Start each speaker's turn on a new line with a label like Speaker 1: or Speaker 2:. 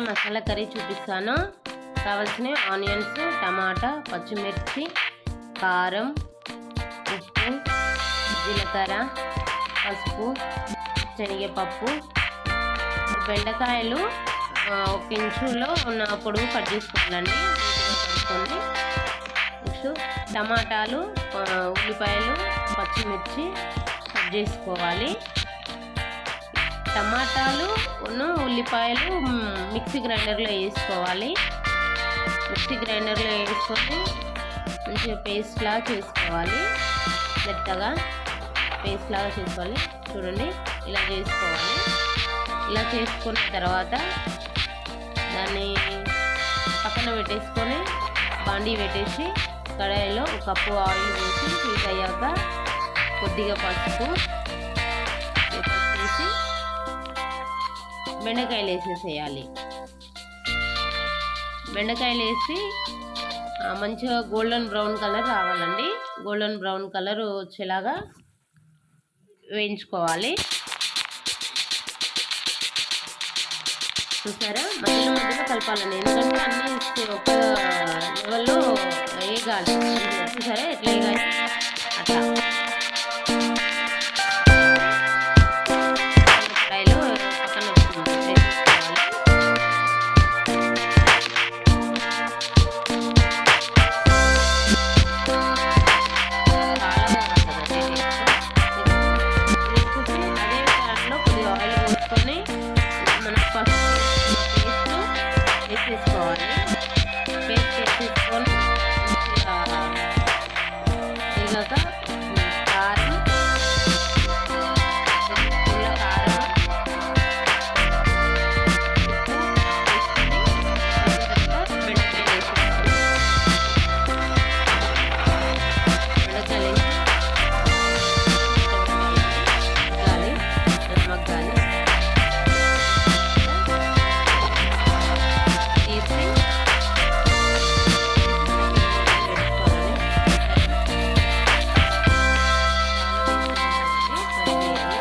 Speaker 1: Masala curry చూపిస్తాను. కావాల్సిన onions, టమాటా, పచ్చిమిర్చి, కారం, ఉప్పు, జీలకర్ర, పసుపు, శనగపప్పు, బెండకాయలు 1 ఇంచులో ఉన్న పొడుగు కట్ చేసుకోవాలండి. కట్టుకోండి. నెక్స్ట్ టమాటాలు, ఉల్లిపాయలు, పచ్చిమిర్చి కట్ చేసుకోవాలి. టమాటాలు ఉల్లిపాయలు మిక్సీ గ్రైండర్లో వేసుకోవాలి. మిక్సీ గ్రైండర్లో వేసుకొని మంచిగా పేస్ట్ లాగా చేసుకోవాలి. మెత్తగా పేస్ట్ లాగా చేసుకోవాలి. చూడండి, ఇలా చేసుకోవాలి. ఇలా చేసుకున్న తర్వాత దాన్ని పక్కన పెట్టేసుకొని బాండీ పెట్టేసి కడాయిలో 1 కప్పు ఆయిల్ వేసి హీట్ అయ్యాక కొద్దిగా పసుపు వేసి బెండకాయలు వేసేసేయాలి. బెండకాయలు వేసి మంచిగా గోల్డెన్ బ్రౌన్ కలర్ రావాలండి. గోల్డెన్ బ్రౌన్ కలర్ వచ్చేలాగా వేయించుకోవాలి. చూసారా, మధ్యలో మధ్యలో కలపాలండి, ఎందుకంటే అన్నీ ఒక లెవెల్లో వేగాలి. చూసారా ఎట్లా వేగాలి అట్లా.